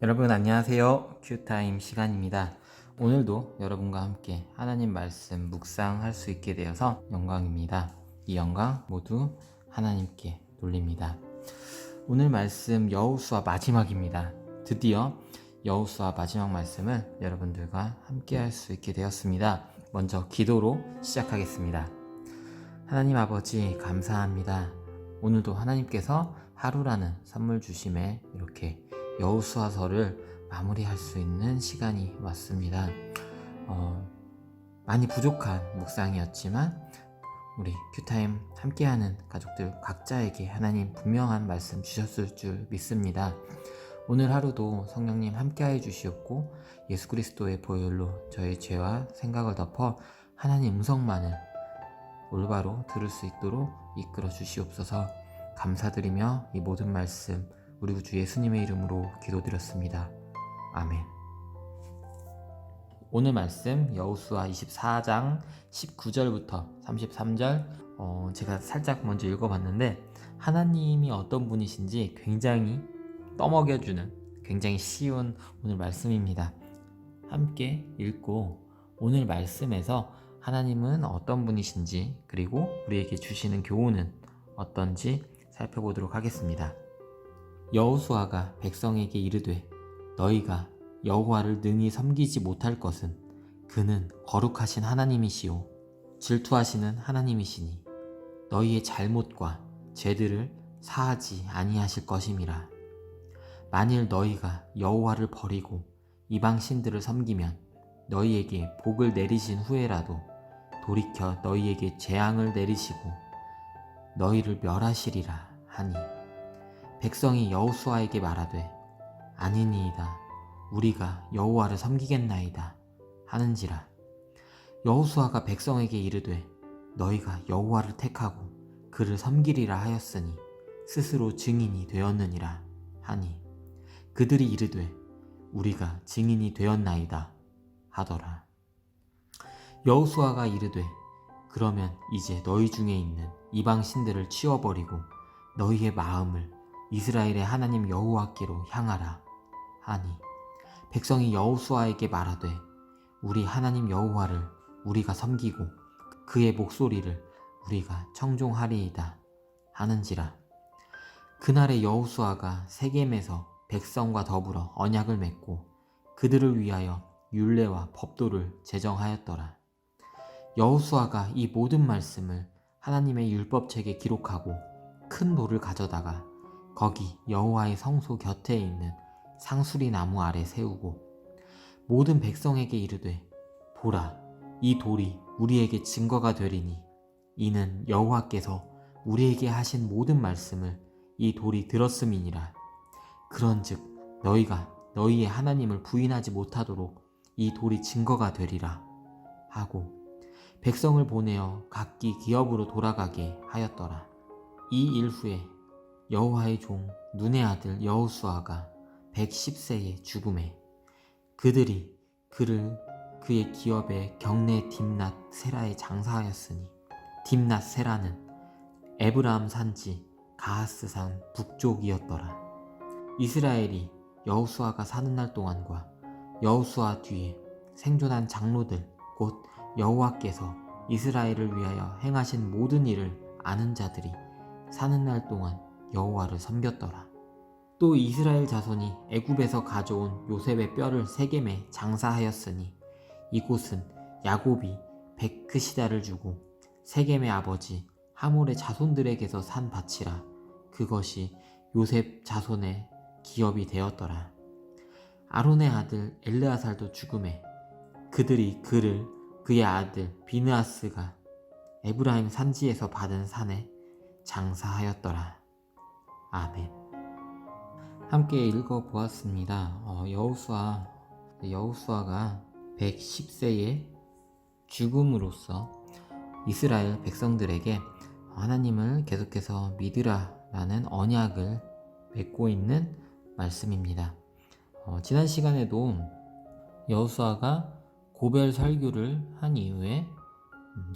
여러분 안녕하세요. 큐타임 시간입니다. 오늘도 여러분과 함께 하나님 말씀 묵상할 수 있게 되어서 영광입니다. 이 영광 모두 하나님께 돌립니다. 오늘 말씀 여호수아 마지막입니다. 드디어 여호수아 마지막 말씀을 여러분들과 함께 할 수 있게 되었습니다. 먼저 기도로 시작하겠습니다. 하나님 아버지 감사합니다. 오늘도 하나님께서 하루라는 선물 주심에 이렇게 여호수아서를 마무리할 수 있는 시간이 왔습니다. 많이 부족한 묵상이었지만 우리 큐타임 함께하는 가족들 각자에게 하나님 분명한 말씀 주셨을 줄 믿습니다. 오늘 하루도 성령님 함께해 주시옵고 예수 그리스도의 보혈로 저의 죄와 생각을 덮어 하나님 음성만을 올바로 들을 수 있도록 이끌어 주시옵소서. 감사드리며 이 모든 말씀 우리 구주 예수님의 이름으로 기도드렸습니다. 아멘. 오늘 말씀 여호수아 24장 19절부터 33절 제가 살짝 먼저 읽어봤는데 하나님이 어떤 분이신지 굉장히 떠먹여주는 굉장히 쉬운 오늘 말씀입니다. 함께 읽고 오늘 말씀에서 하나님은 어떤 분이신지 그리고 우리에게 주시는 교훈은 어떤지 살펴보도록 하겠습니다. 여호수아가 백성에게 이르되 너희가 여호와를 능히 섬기지 못할 것은 그는 거룩하신 하나님이시오 질투하시는 하나님이시니 너희의 잘못과 죄들을 사하지 아니하실 것임이라. 만일 너희가 여호와를 버리고 이방 신들을 섬기면 너희에게 복을 내리신 후에라도 돌이켜 너희에게 재앙을 내리시고 너희를 멸하시리라 하니 백성이 여호수아에게 말하되 아니니이다 우리가 여호와를 섬기겠나이다 하는지라. 여호수아가 백성에게 이르되 너희가 여호와를 택하고 그를 섬기리라 하였으니 스스로 증인이 되었느니라 하니 그들이 이르되 우리가 증인이 되었나이다 하더라. 여호수아가 이르되 그러면 이제 너희 중에 있는 이방 신들을 치워버리고 너희의 마음을 이스라엘의 하나님 여호와께로 향하라 하니 백성이 여호수아에게 말하되 우리 하나님 여호와를 우리가 섬기고 그의 목소리를 우리가 청종하리이다 하는지라. 그날에 여호수아가 세겜에서 백성과 더불어 언약을 맺고 그들을 위하여 율례와 법도를 제정하였더라. 여호수아가 이 모든 말씀을 하나님의 율법책에 기록하고 큰 돌을 가져다가 거기 여호와의 성소 곁에 있는 상수리 나무 아래 세우고 모든 백성에게 이르되 보라 이 돌이 우리에게 증거가 되리니 이는 여호와께서 우리에게 하신 모든 말씀을 이 돌이 들었음이니라. 그런즉 너희가 너희의 하나님을 부인하지 못하도록 이 돌이 증거가 되리라 하고 백성을 보내어 각기 기업으로 돌아가게 하였더라. 이 일 후에 여호와의 종 눈의 아들 여호수아가 110세에 죽음에 그들이 그를 그의 기업의 경내 딥낫 세라에 장사하였으니 딥낫 세라는 에브라함 산지 가하스산 북쪽이었더라. 이스라엘이 여호수아가 사는 날 동안과 여호수아 뒤에 생존한 장로들 곧 여호와께서 이스라엘을 위하여 행하신 모든 일을 아는 자들이 사는 날 동안 여호와를 섬겼더라. 또 이스라엘 자손이 애굽에서 가져온 요셉의 뼈를 세겜에 장사하였으니 이곳은 야곱이 백크시다를 주고 세겜의 아버지 하몰의 자손들에게서 산 밭이라 그것이 요셉 자손의 기업이 되었더라. 아론의 아들 엘르아살도 죽음에 그들이 그를 그의 아들 비느하스가 에브라임 산지에서 받은 산에 장사하였더라. 아멘. 함께 읽어보았습니다. 여호수아가 110세의 죽음으로써 이스라엘 백성들에게 하나님을 계속해서 믿으라라는 언약을 맺고 있는 말씀입니다. 지난 시간에도 여호수아가 고별 설교를 한 이후에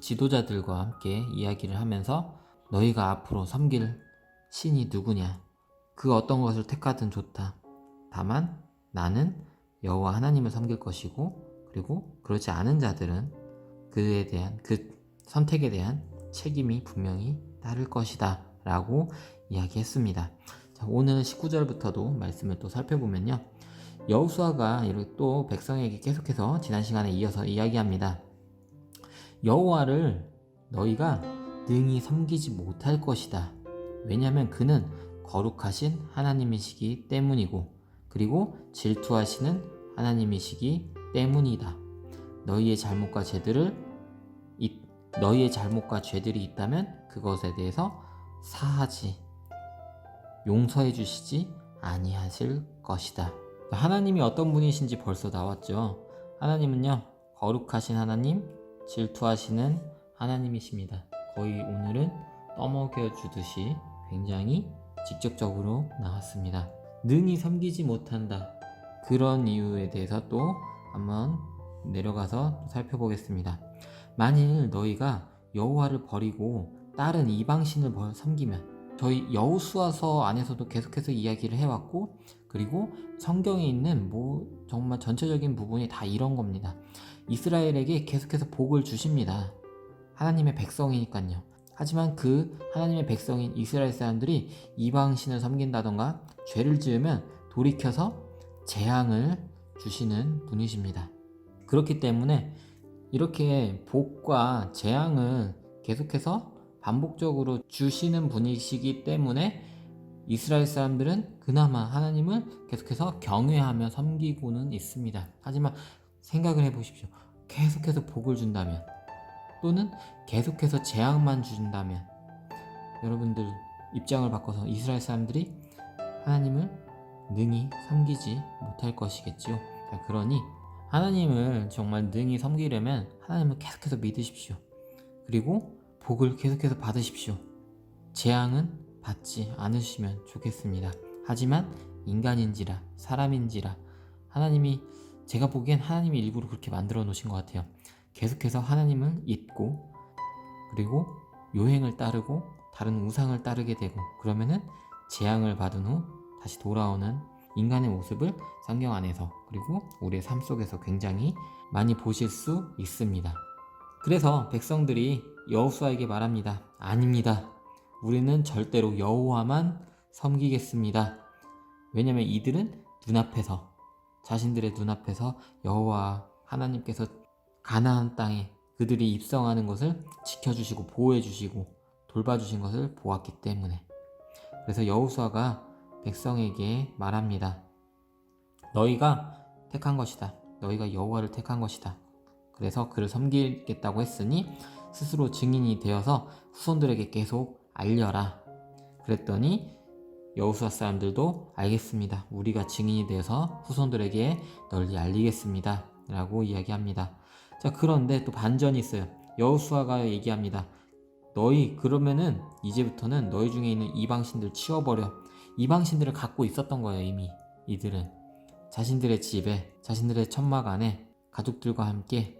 지도자들과 함께 이야기를 하면서 너희가 앞으로 섬길 신이 누구냐 그 어떤 것을 택하든 좋다. 다만 나는 여호와 하나님을 섬길 것이고, 그리고 그렇지 않은 자들은 그에 대한 그 선택에 대한 책임이 분명히 따를 것이다 라고 이야기했습니다. 자, 오늘 19절부터도 말씀을 또 살펴보면요, 여호수아가 이렇게 또 백성에게 계속해서 지난 시간에 이어서 이야기합니다. 여호와를 너희가 능히 섬기지 못할 것이다. 왜냐하면 그는 거룩하신 하나님이시기 때문이고, 그리고 질투하시는 하나님이시기 때문이다. 너희의 잘못과 죄들이 있다면 그것에 대해서 사하지, 용서해 주시지 아니하실 것이다. 하나님이 어떤 분이신지 벌써 나왔죠. 하나님은요, 거룩하신 하나님, 질투하시는 하나님이십니다. 거의 오늘은 떠먹여 주듯이 굉장히 직접적으로 나왔습니다. 능히 섬기지 못한다. 그런 이유에 대해서 또 한번 내려가서 살펴보겠습니다. 만일 너희가 여호와를 버리고 다른 이방신을 섬기면, 저희 여호수아서 안에서도 계속해서 이야기를 해왔고, 그리고 성경에 있는 정말 전체적인 부분이 다 이런 겁니다. 이스라엘에게 계속해서 복을 주십니다. 하나님의 백성이니까요. 하지만 그 하나님의 백성인 이스라엘 사람들이 이방신을 섬긴다던가 죄를 지으면 돌이켜서 재앙을 주시는 분이십니다. 그렇기 때문에 이렇게 복과 재앙을 계속해서 반복적으로 주시는 분이시기 때문에 이스라엘 사람들은 그나마 하나님을 계속해서 경외하며 섬기고는 있습니다. 하지만 생각을 해보십시오. 계속해서 복을 준다면, 또는 계속해서 재앙만 준다면, 여러분들 입장을 바꿔서 이스라엘 사람들이 하나님을 능히 섬기지 못할 것이겠지요. 자, 그러니 하나님을 정말 능히 섬기려면 하나님을 계속해서 믿으십시오. 그리고 복을 계속해서 받으십시오. 재앙은 받지 않으시면 좋겠습니다. 하지만 인간인지라 사람인지라 제가 보기엔 하나님이 일부러 그렇게 만들어 놓으신 것 같아요. 계속해서 하나님을 잊고, 그리고 요행을 따르고 다른 우상을 따르게 되고, 그러면은 재앙을 받은 후 다시 돌아오는 인간의 모습을 성경 안에서, 그리고 우리의 삶 속에서 굉장히 많이 보실 수 있습니다. 그래서 백성들이 여호수아에게 말합니다. 아닙니다. 우리는 절대로 여호와만 섬기겠습니다. 왜냐하면 이들은 자신들의 눈앞에서 여호와 하나님께서 가나안 땅에 그들이 입성하는 것을 지켜주시고 보호해주시고 돌봐주신 것을 보았기 때문에. 그래서 여호수아가 백성에게 말합니다. 너희가 택한 것이다. 너희가 여호와를 택한 것이다. 그래서 그를 섬기겠다고 했으니 스스로 증인이 되어서 후손들에게 계속 알려라. 그랬더니 여호수아 사람들도 알겠습니다. 우리가 증인이 되어서 후손들에게 널리 알리겠습니다. 라고 이야기합니다. 자, 그런데 또 반전이 있어요. 여호수아가 얘기합니다. 그러면은 이제부터는 너희 중에 있는 이방신들 치워버려. 이방신들을 갖고 있었던 거예요. 이미 이들은 자신들의 집에, 자신들의 천막 안에 가족들과 함께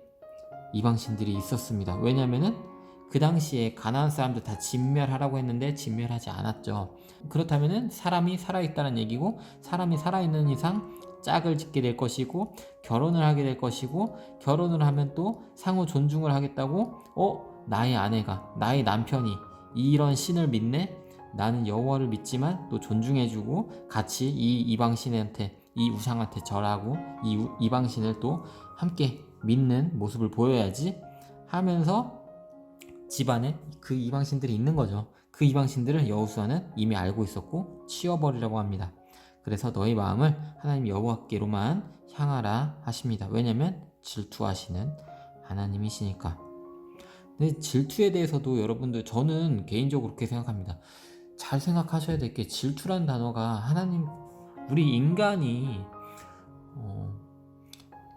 이방신들이 있었습니다. 왜냐면은 그 당시에 가나안 사람들 다 진멸하라고 했는데 진멸하지 않았죠. 그렇다면은 사람이 살아있다는 얘기고, 사람이 살아있는 이상 짝을 짓게 될 것이고, 결혼을 하게 될 것이고, 결혼을 하면 또 상호 존중을 하겠다고, 나의 아내가, 나의 남편이 이런 신을 믿네? 나는 여호와를 믿지만 또 존중해주고 같이 이 이방신한테, 이 우상한테 절하고 이 이방신을 또 함께 믿는 모습을 보여야지 하면서 집안에 그 이방신들이 있는 거죠. 그 이방신들을 여호수아는 이미 알고 있었고 치워버리라고 합니다. 그래서 너희 마음을 하나님 여호와께로만 향하라 하십니다. 왜냐하면 질투하시는 하나님이시니까. 근데 질투에 대해서도 여러분들, 저는 개인적으로 그렇게 생각합니다. 잘 생각하셔야 될 게, 질투란 단어가 우리 인간이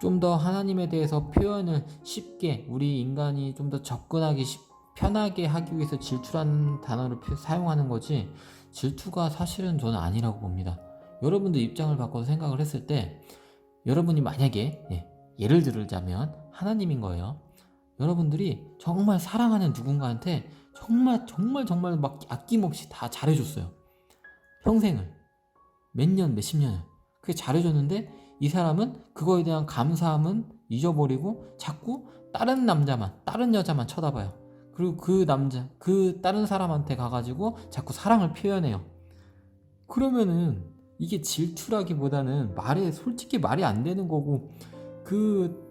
좀 더 하나님에 대해서 표현을 쉽게, 우리 인간이 좀 더 접근하기 편하게 하기 위해서 질투라는 단어를 사용하는 거지, 질투가 사실은 저는 아니라고 봅니다. 여러분들 입장을 바꿔서 생각을 했을 때, 여러분이 만약에 예를 들자면 하나님인 거예요. 여러분들이 정말 사랑하는 누군가한테 정말 막 아낌없이 다 잘해줬어요. 평생을, 몇 년, 몇십 년을 그게 잘해줬는데, 이 사람은 그거에 대한 감사함은 잊어버리고 자꾸 다른 남자만, 다른 여자만 쳐다봐요. 그리고 그 남자, 그 다른 사람한테 가가지고 자꾸 사랑을 표현해요. 그러면은 이게 질투라기보다는 솔직히 말이 안 되는 거고, 그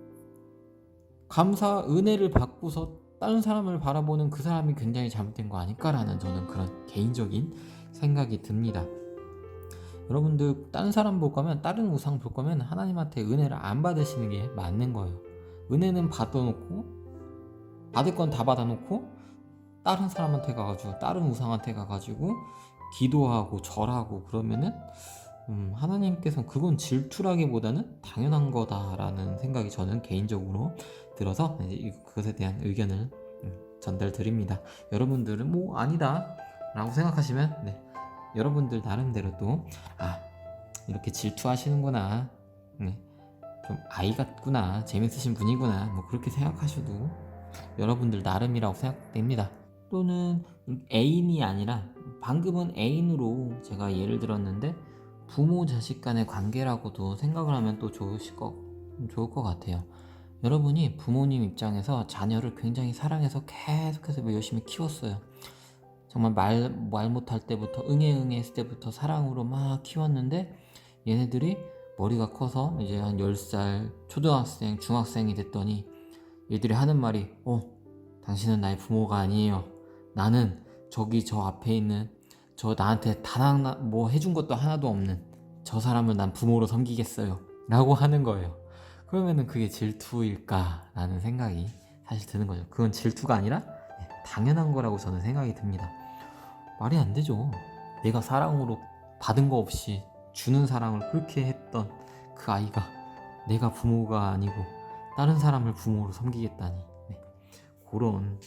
은혜를 받고서 다른 사람을 바라보는 그 사람이 굉장히 잘못된 거 아닐까라는 저는 그런 개인적인 생각이 듭니다. 여러분들 다른 사람 볼 거면, 다른 우상 볼 거면 하나님한테 은혜를 안 받으시는 게 맞는 거예요. 은혜는 받아놓고, 받을 건 다 받아놓고 다른 사람한테 가가지고, 다른 우상한테 가가지고 기도하고 절하고 그러면은 하나님께서는 그건 질투라기보다는 당연한 거다라는 생각이 저는 개인적으로 들어서 이제 그것에 대한 의견을 전달드립니다. 여러분들은 뭐 아니다 라고 생각하시면 여러분들 나름대로 또 이렇게 질투하시는구나, 좀 아이 같구나, 재밌으신 분이구나, 뭐 그렇게 생각하셔도 여러분들 나름이라고 생각됩니다. 또는 애인이 아니라, 방금은 애인으로 제가 예를 들었는데 부모 자식 간의 관계라고도 생각을 하면 또 좋을 것 같아요. 여러분이 부모님 입장에서 자녀를 굉장히 사랑해서 계속해서 열심히 키웠어요. 정말 말 못할 때부터, 응애 했을 때부터 사랑으로 막 키웠는데, 얘네들이 머리가 커서 이제 한 10살 초등학생, 중학생이 됐더니 얘들이 하는 말이 당신은 나의 부모가 아니에요. 나는 저 앞에 있는 저 나한테 단 뭐 해준 것도 하나도 없는 저 사람을 난 부모로 섬기겠어요 라고 하는 거예요. 그러면은 그게 질투일까 라는 생각이 사실 드는 거죠. 그건 질투가 아니라 당연한 거라고 저는 생각이 듭니다. 말이 안 되죠. 내가 사랑으로 받은 거 없이 주는 사랑을 그렇게 했던 그 아이가 내가 부모가 아니고 다른 사람을 부모로 섬기겠다니. 그런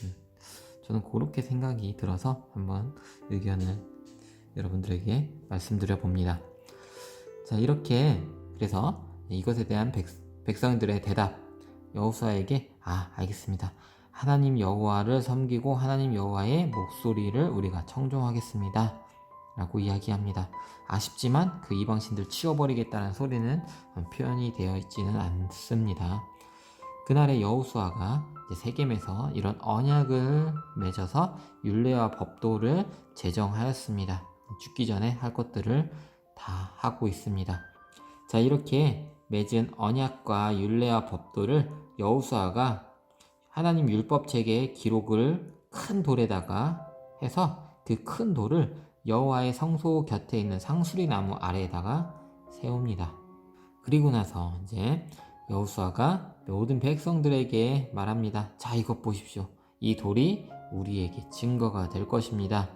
저는 그렇게 생각이 들어서 한번 의견을 여러분들에게 말씀드려 봅니다. 자, 이렇게 그래서 이것에 대한 백성들의 대답, 여호수아에게 알겠습니다. 하나님 여호와를 섬기고 하나님 여호와의 목소리를 우리가 청종하겠습니다 라고 이야기합니다. 아쉽지만 그 이방신들 치워버리겠다는 소리는 표현이 되어 있지는 않습니다. 그날의 여호수아가 세겜에서 이런 언약을 맺어서 율례와 법도를 제정하였습니다. 죽기 전에 할 것들을 다 하고 있습니다. 자, 이렇게 맺은 언약과 율례와 법도를 여호수아가 하나님 율법책의 기록을 큰 돌에다가 해서 그 큰 돌을 여호와의 성소 곁에 있는 상수리 나무 아래에다가 세웁니다. 그리고 나서 이제 여호수아가 모든 백성들에게 말합니다. 자, 이것 보십시오. 이 돌이 우리에게 증거가 될 것입니다.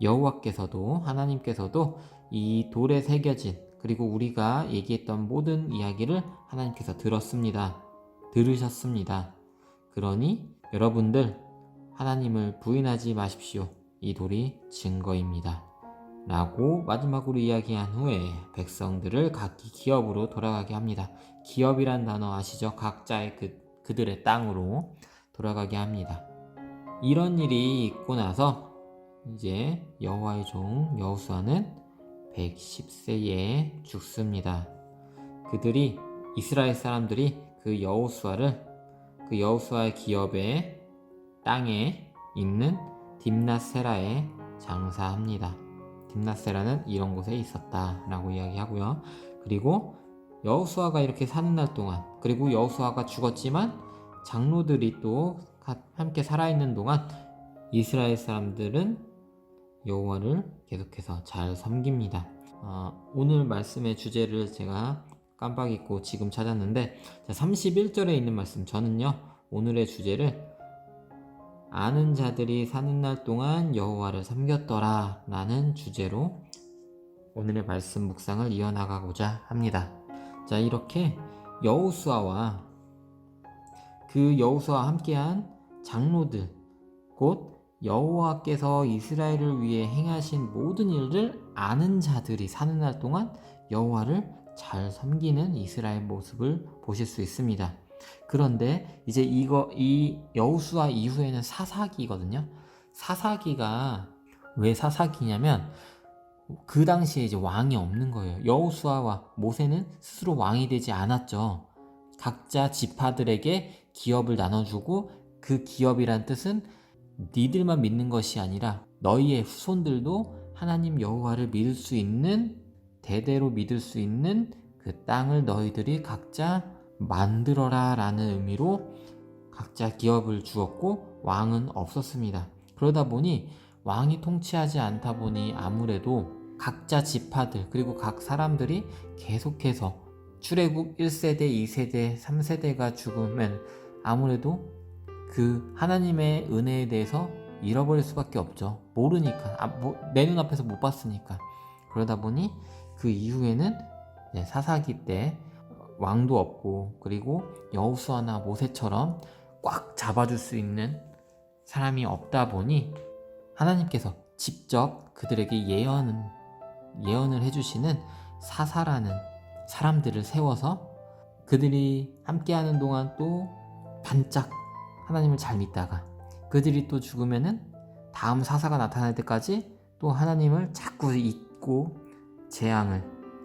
여호와께서도, 하나님께서도 이 돌에 새겨진, 그리고 우리가 얘기했던 모든 이야기를 하나님께서 들으셨습니다. 그러니 여러분들 하나님을 부인하지 마십시오. 이 돌이 증거입니다 라고 마지막으로 이야기한 후에 백성들을 각기 기업으로 돌아가게 합니다. 기업이란 단어 아시죠? 각자의 그들의 땅으로 돌아가게 합니다. 이런 일이 있고 나서 이제 여호와의 종 여호수아는 110세에 죽습니다. 이스라엘 사람들이 그 여호수아의 기업의 땅에 있는 딥낫세라에 장사합니다. 딥낫세라는 이런 곳에 있었다라고 이야기하고요. 그리고 여호수아가 이렇게 사는 날 동안, 그리고 여호수아가 죽었지만 장로들이 또 함께 살아있는 동안 이스라엘 사람들은 여호와를 계속해서 잘 섬깁니다. 오늘 말씀의 주제를 제가 깜빡 잊고 지금 찾았는데 31절에 있는 말씀, 저는요 오늘의 주제를 아는 자들이 사는 날 동안 여호와를 섬겼더라 라는 주제로 오늘의 말씀 묵상을 이어나가고자 합니다. 자, 이렇게 여호수아와 함께한 장로들, 곧 여호와께서 이스라엘을 위해 행하신 모든 일을 아는 자들이 사는 날 동안 여호와를 잘 섬기는 이스라엘 모습을 보실 수 있습니다. 그런데 이제 이 여호수아 이후에는 사사기거든요. 사사기가 왜 사사기냐면 그 당시에 이제 왕이 없는 거예요. 여호수아와 모세는 스스로 왕이 되지 않았죠. 각자 지파들에게 기업을 나눠주고, 그 기업이란 뜻은 니들만 믿는 것이 아니라 너희의 후손들도 하나님 여호와를 믿을 수 있는, 대대로 믿을 수 있는 그 땅을 너희들이 각자 만들어라 라는 의미로 각자 기업을 주었고, 왕은 없었습니다. 그러다 보니 왕이 통치하지 않다 보니 아무래도 각자 지파들 그리고 각 사람들이 계속해서 출애굽 1세대, 2세대, 3세대가 죽으면 아무래도 그 하나님의 은혜에 대해서 잃어버릴 수밖에 없죠. 모르니까, 내 눈앞에서 못 봤으니까. 그러다 보니 그 이후에는 사사기 때 왕도 없고, 그리고 여호수아나 모세처럼 꽉 잡아줄 수 있는 사람이 없다 보니 하나님께서 직접 그들에게 예언을 해주시는 사사라는 사람들을 세워서 그들이 함께하는 동안 또 반짝 하나님을 잘 믿다가, 그들이 또 죽으면은 다음 사사가 나타날 때까지 또 하나님을 자꾸 잊고 재앙을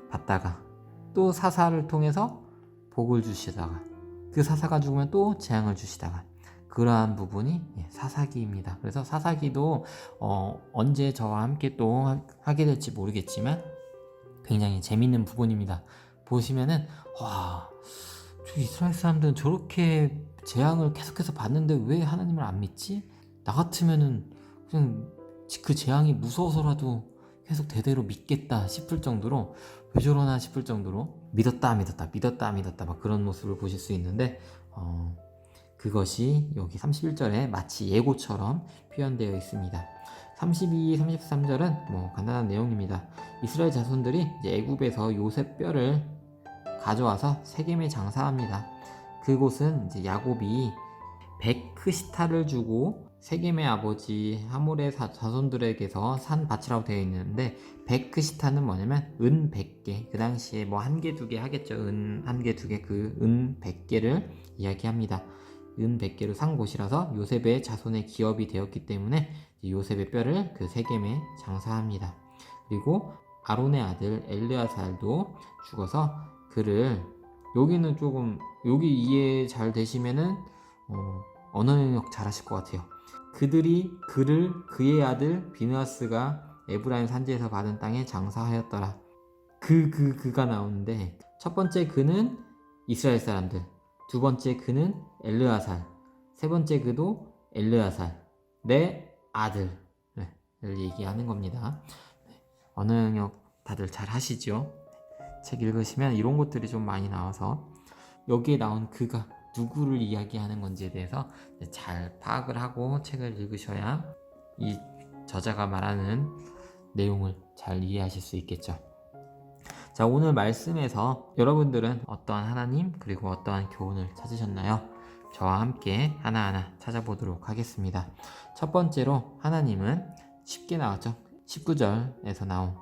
받다가, 또 사사를 통해서 복을 주시다가, 그 사사가 죽으면 또 재앙을 주시다가, 그러한 부분이 사사기입니다. 그래서 사사기도 언제 저와 함께 또 하게 될지 모르겠지만 굉장히 재밌는 부분입니다. 보시면은 와, 저 이스라엘 사람들은 저렇게 재앙을 계속해서 받는데 왜 하나님을 안 믿지? 나 같으면은 그냥 그 재앙이 무서워서라도 계속 대대로 믿겠다 싶을 정도로, 왜 저러나 싶을 정도로 믿었다 막 그런 모습을 보실 수 있는데, 그것이 여기 31절에 마치 예고처럼 표현되어 있습니다. 32, 33절은 뭐 간단한 내용입니다. 이스라엘 자손들이 이제 애굽에서 요셉 뼈를 가져와서 세겜에 장사합니다. 그곳은 이제 야곱이 베크시타를 주고 세겜의 아버지 하몰의 자손들에게서 산 밭이라고 되어 있는데, 베크시타는 뭐냐면 은 100개, 그 당시에 뭐 한 개, 두 개 하겠죠. 은 한 개, 두 개, 그 은 100개를 이야기합니다. 은 100개로 산 곳이라서 요셉의 자손의 기업이 되었기 때문에 요셉의 뼈를 그 세겜에 장사합니다. 그리고 아론의 아들 엘르아살도 죽어서 그를, 여기는 조금, 여기 이해 잘 되시면은 언어 능력 잘 하실 것 같아요. 그들이 그를 그의 아들 비느하스가 에브라임 산지에서 받은 땅에 장사하였더라. 그가 나오는데, 첫 번째 그는 이스라엘 사람들, 두 번째 그는 엘르아살, 세 번째 그도 엘르아살, 내 아들을 얘기하는 겁니다. 언어 영역 다들 잘 하시죠? 책 읽으시면 이런 것들이 좀 많이 나와서 여기에 나온 그가 누구를 이야기하는 건지에 대해서 잘 파악을 하고 책을 읽으셔야 이 저자가 말하는 내용을 잘 이해하실 수 있겠죠. 자, 오늘 말씀에서 여러분들은 어떠한 하나님 그리고 어떠한 교훈을 찾으셨나요? 저와 함께 하나하나 찾아보도록 하겠습니다. 첫 번째로 하나님은 쉽게 나왔죠. 19절에서 나온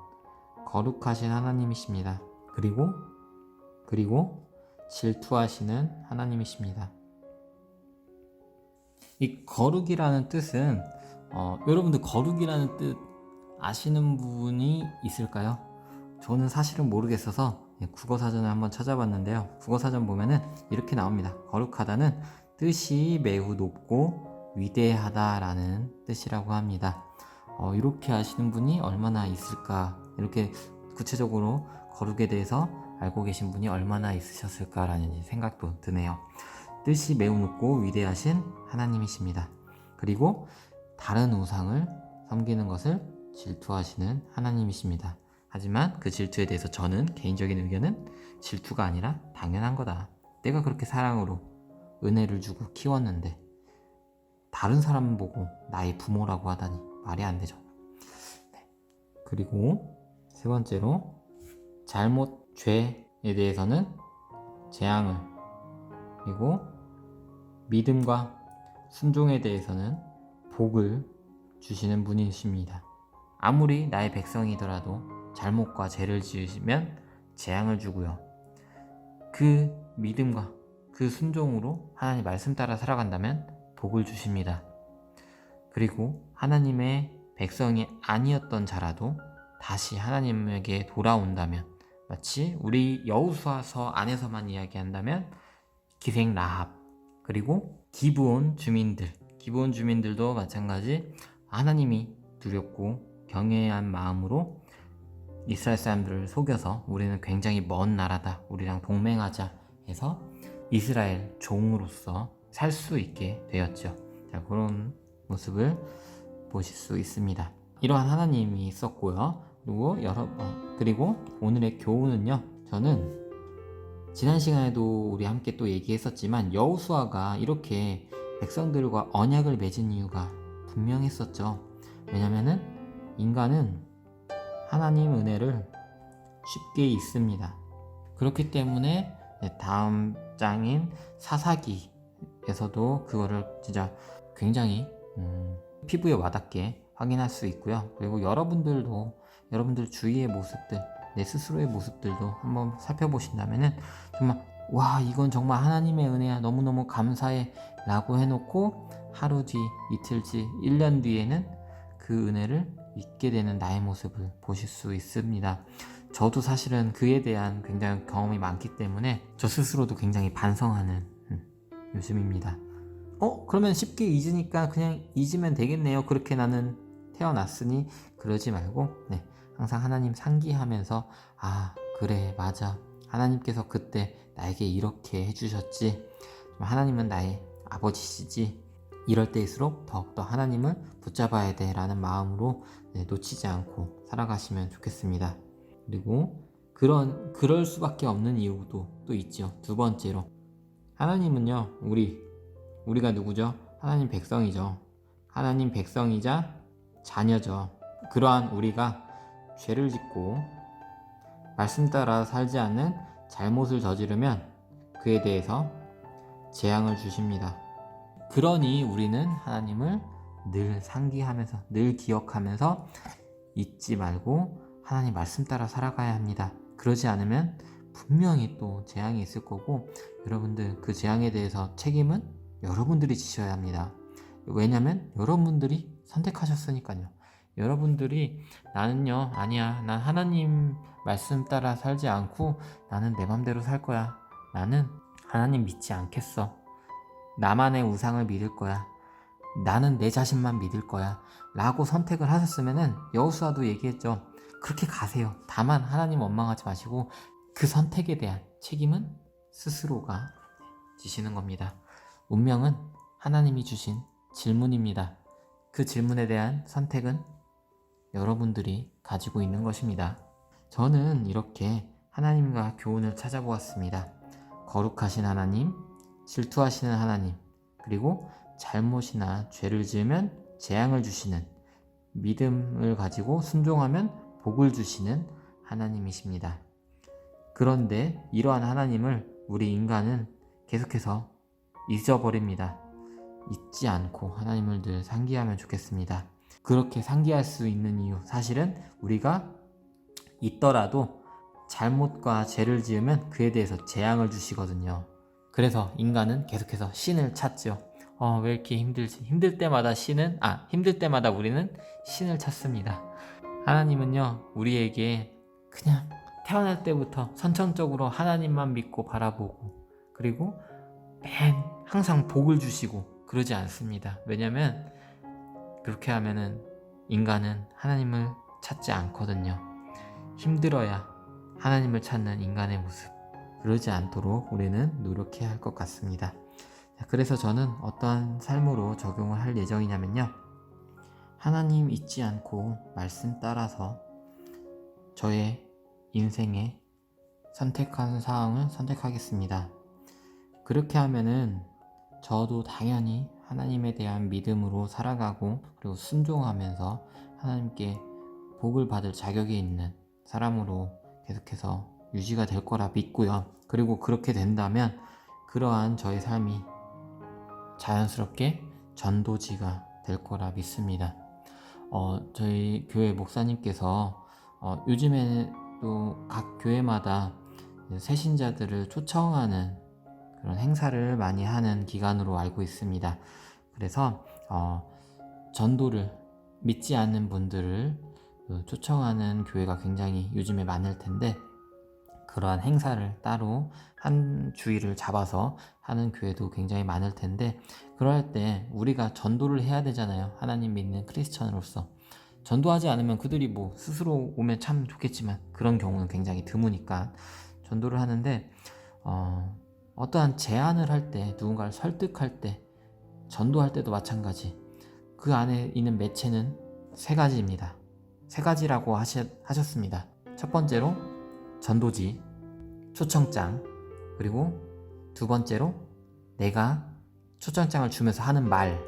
거룩하신 하나님이십니다. 그리고 질투하시는 하나님이십니다. 이 거룩이라는 뜻은 여러분들 거룩이라는 뜻 아시는 분이 있을까요? 저는 사실은 모르겠어서 국어사전을 한번 찾아봤는데요. 국어사전 보면은 이렇게 나옵니다. 거룩하다는 뜻이 매우 높고 위대하다라는 뜻이라고 합니다. 이렇게 아시는 분이 얼마나 있을까? 이렇게 구체적으로 거룩에 대해서 알고 계신 분이 얼마나 있으셨을까라는 생각도 드네요. 뜻이 매우 높고 위대하신 하나님이십니다. 그리고 다른 우상을 섬기는 것을 질투하시는 하나님이십니다. 하지만 그 질투에 대해서 저는 개인적인 의견은 질투가 아니라 당연한 거다. 내가 그렇게 사랑으로 은혜를 주고 키웠는데 다른 사람 보고 나의 부모라고 하다니 말이 안 되죠. 네. 그리고 세 번째로 잘못, 죄에 대해서는 재앙을, 그리고 믿음과 순종에 대해서는 복을 주시는 분이십니다. 아무리 나의 백성이더라도 잘못과 죄를 지으시면 재앙을 주고요. 그 믿음과 그 순종으로 하나님 말씀 따라 살아간다면 복을 주십니다. 그리고 하나님의 백성이 아니었던 자라도 다시 하나님에게 돌아온다면, 마치 우리 여호수아서 안에서만 이야기한다면 기생 라합, 그리고 기브온 주민들도 마찬가지 하나님이 두렵고 경외한 마음으로 이스라엘 사람들을 속여서 우리는 굉장히 먼 나라다, 우리랑 동맹하자 해서 이스라엘 종으로서 살 수 있게 되었죠. 자, 그런 모습을 보실 수 있습니다. 이러한 하나님이 있었고요. 그리고 오늘의 교훈은요, 저는 지난 시간에도 우리 함께 또 얘기했었지만 여호수아가 이렇게 백성들과 언약을 맺은 이유가 분명했었죠. 왜냐면은 인간은 하나님 은혜를 쉽게 잊습니다. 그렇기 때문에 다음 장인 사사기에서도 그거를 진짜 굉장히 피부에 와닿게 확인할 수 있고요. 그리고 여러분들 주위의 모습들, 내 스스로의 모습들도 한번 살펴보신다면은 정말 와, 이건 정말 하나님의 은혜야, 너무너무 감사해 라고 해놓고 하루 뒤, 이틀 뒤, 1년 뒤에는 그 은혜를 잊게 되는 나의 모습을 보실 수 있습니다. 저도 사실은 그에 대한 굉장히 경험이 많기 때문에 저 스스로도 굉장히 반성하는 요즘입니다. 그러면 쉽게 잊으니까 그냥 잊으면 되겠네요. 그렇게 나는 태어났으니. 그러지 말고 항상 하나님 상기하면서 그래, 맞아, 하나님께서 그때 나에게 이렇게 해주셨지, 하나님은 나의 아버지시지, 이럴 때일수록 더욱더 하나님을 붙잡아야 돼 라는 마음으로 놓치지 않고 살아가시면 좋겠습니다. 그리고 그럴 수밖에 없는 이유도 또 있죠. 두 번째로, 하나님은요, 우리가 누구죠? 하나님 백성이죠. 하나님 백성이자 자녀죠. 그러한 우리가 죄를 짓고 말씀 따라 살지 않는 잘못을 저지르면 그에 대해서 재앙을 주십니다. 그러니 우리는 하나님을 늘 상기하면서, 늘 기억하면서 잊지 말고 하나님 말씀 따라 살아가야 합니다. 그러지 않으면 분명히 또 재앙이 있을 거고, 여러분들 그 재앙에 대해서 책임은 여러분들이 지셔야 합니다. 왜냐면 여러분들이 선택하셨으니까요. 여러분들이 나는요, 아니야, 난 하나님 말씀 따라 살지 않고 나는 내 맘대로 살 거야, 나는 하나님 믿지 않겠어, 나만의 우상을 믿을 거야, 나는 내 자신만 믿을 거야 라고 선택을 하셨으면은, 여호수아도 얘기했죠. 그렇게 가세요. 다만 하나님 원망하지 마시고 그 선택에 대한 책임은 스스로가 지시는 겁니다. 운명은 하나님이 주신 질문입니다. 그 질문에 대한 선택은 여러분들이 가지고 있는 것입니다. 저는 이렇게 하나님과 교훈을 찾아보았습니다. 거룩하신 하나님, 질투하시는 하나님, 그리고 잘못이나 죄를 지으면 재앙을 주시는, 믿음을 가지고 순종하면 복을 주시는 하나님이십니다. 그런데 이러한 하나님을 우리 인간은 계속해서 잊어버립니다. 잊지 않고 하나님을 늘 상기하면 좋겠습니다. 그렇게 상기할 수 있는 이유, 사실은 우리가 잊더라도 잘못과 죄를 지으면 그에 대해서 재앙을 주시거든요. 그래서 인간은 계속해서 신을 찾죠. 왜 이렇게 힘들지? 힘들 때마다 우리는 신을 찾습니다. 하나님은요, 우리에게 그냥 태어날 때부터 선천적으로 하나님만 믿고 바라보고, 그리고 항상 복을 주시고 그러지 않습니다. 왜냐면 그렇게 하면은 인간은 하나님을 찾지 않거든요. 힘들어야 하나님을 찾는 인간의 모습, 그러지 않도록 우리는 노력해야 할 것 같습니다. 그래서 저는 어떠한 삶으로 적용을 할 예정이냐면요, 하나님 잊지 않고 말씀 따라서 저의 인생에 선택한 사항을 선택하겠습니다. 그렇게 하면은 저도 당연히 하나님에 대한 믿음으로 살아가고, 그리고 순종하면서 하나님께 복을 받을 자격이 있는 사람으로 계속해서 유지가 될 거라 믿고요. 그리고 그렇게 된다면 그러한 저의 삶이 자연스럽게 전도지가 될 거라 믿습니다. 저희 교회 목사님께서 요즘에는 또 각 교회마다 새신자들을 초청하는 그런 행사를 많이 하는 기간으로 알고 있습니다. 그래서 전도를 믿지 않는 분들을 초청하는 교회가 굉장히 요즘에 많을 텐데 그러한 행사를 따로 한 주일을 잡아서 하는 교회도 굉장히 많을 텐데 그럴 때 우리가 전도를 해야 되잖아요. 하나님 믿는 크리스천으로서 전도하지 않으면 그들이 뭐 스스로 오면 참 좋겠지만 그런 경우는 굉장히 드무니까 전도를 하는데 어떠한 제안을 할 때 누군가를 설득할 때 전도할 때도 마찬가지 그 안에 있는 매체는 세 가지입니다. 세 가지라고 하셨습니다. 첫 번째로 전도지, 초청장, 그리고 두 번째로 내가 초청장을 주면서 하는 말,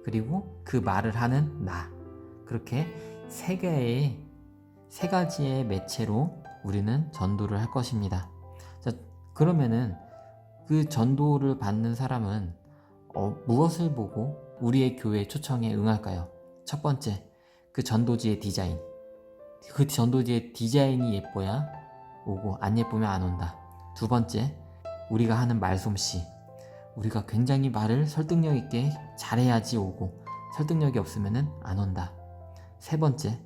그리고 그 말을 하는 나. 그렇게 세 가지의 매체로 우리는 전도를 할 것입니다. 자, 그러면은 그 전도를 받는 사람은 무엇을 보고 우리의 교회 초청에 응할까요? 첫 번째, 그 전도지의 디자인. 그 전도지의 디자인이 예뻐야 오고 안 예쁘면 안 온다. 두 번째, 우리가 하는 말솜씨. 우리가 굉장히 말을 설득력 있게 잘해야지 오고 설득력이 없으면 안 온다. 세 번째,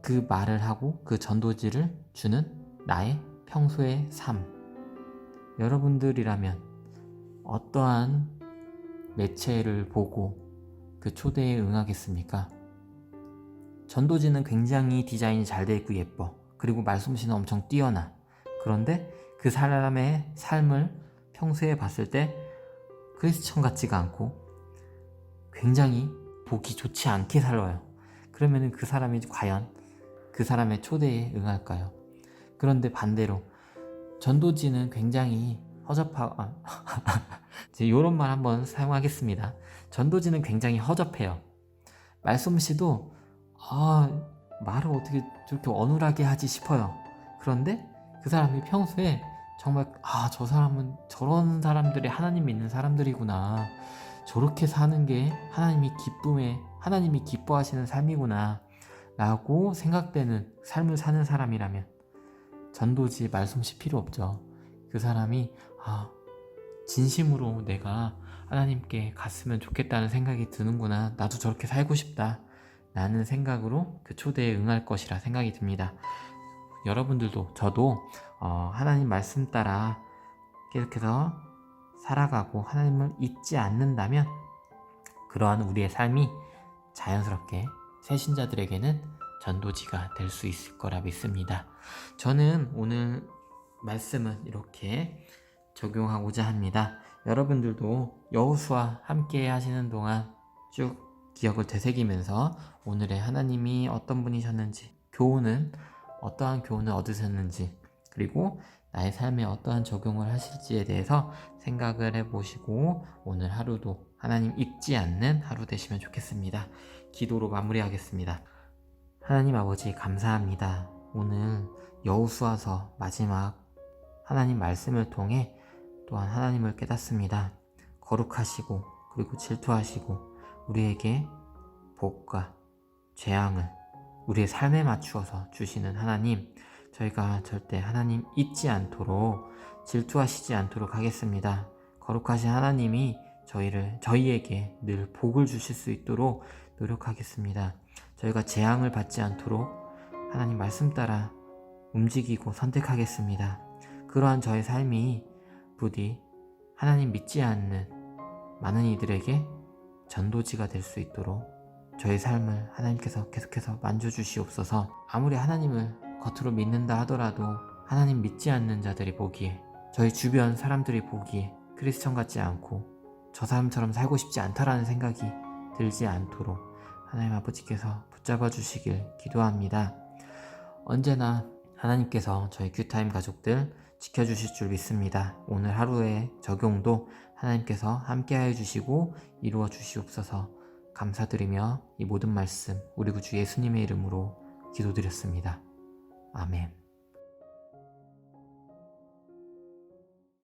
그 말을 하고 그 전도지를 주는 나의 평소의 삶. 여러분들이라면 어떠한 매체를 보고 그 초대에 응하겠습니까? 전도지는 굉장히 디자인이 잘 되어 있고 예뻐. 그리고 말솜씨는 엄청 뛰어나. 그런데 그 사람의 삶을 평소에 봤을 때 크리스천 같지가 않고 굉장히 보기 좋지 않게 살아요. 그러면 그 사람이 과연 그 사람의 초대에 응할까요? 그런데 반대로 전도지는 굉장히 허접하고 이런 말 한번 사용하겠습니다. 전도지는 굉장히 허접해요. 말솜씨도 말을 어떻게 저렇게 어눌하게 하지 싶어요. 그런데 그 사람이 평소에 정말 저 사람은 저런 사람들이 하나님 믿는 사람들이구나, 저렇게 사는 게 하나님이 기뻐하시는 삶이구나 라고 생각되는 삶을 사는 사람이라면 전도지 말솜씨 필요 없죠. 그 사람이 진심으로 내가 하나님께 갔으면 좋겠다는 생각이 드는구나, 나도 저렇게 살고 싶다 라는 생각으로 그 초대에 응할 것이라 생각이 듭니다. 여러분들도 저도 하나님 말씀 따라 계속해서 살아가고 하나님을 잊지 않는다면 그러한 우리의 삶이 자연스럽게 새신자들에게는 전도지가 될 수 있을 거라 믿습니다. 저는 오늘 말씀은 이렇게 적용하고자 합니다. 여러분들도 여호수아 함께 하시는 동안 쭉 기억을 되새기면서 오늘의 하나님이 어떤 분이셨는지, 어떠한 교훈을 얻으셨는지, 그리고 나의 삶에 어떠한 적용을 하실지에 대해서 생각을 해보시고 오늘 하루도 하나님 잊지 않는 하루 되시면 좋겠습니다. 기도로 마무리하겠습니다. 하나님 아버지 감사합니다. 오늘 여호수아서 마지막 하나님 말씀을 통해 또한 하나님을 깨닫습니다. 거룩하시고 그리고 질투하시고 우리에게 복과 재앙을 우리의 삶에 맞추어서 주시는 하나님, 저희가 절대 하나님 잊지 않도록 질투하시지 않도록 하겠습니다. 거룩하신 하나님이 저희에게 늘 복을 주실 수 있도록 노력하겠습니다. 저희가 재앙을 받지 않도록 하나님 말씀 따라 움직이고 선택하겠습니다. 그러한 저의 삶이 부디 하나님 믿지 않는 많은 이들에게 전도지가 될 수 있도록 저의 삶을 하나님께서 계속해서 만져주시옵소서. 아무리 하나님을 겉으로 믿는다 하더라도 하나님 믿지 않는 자들이 보기에, 저희 주변 사람들이 보기에 크리스천 같지 않고 저 사람처럼 살고 싶지 않다라는 생각이 들지 않도록 하나님 아버지께서 붙잡아 주시길 기도합니다. 언제나 하나님께서 저희 큐타임 가족들 지켜주실 줄 믿습니다. 오늘 하루의 적용도 하나님께서 함께하여 주시고 이루어 주시옵소서. 감사드리며 이 모든 말씀 우리 구주 예수님의 이름으로 기도드렸습니다. 아멘.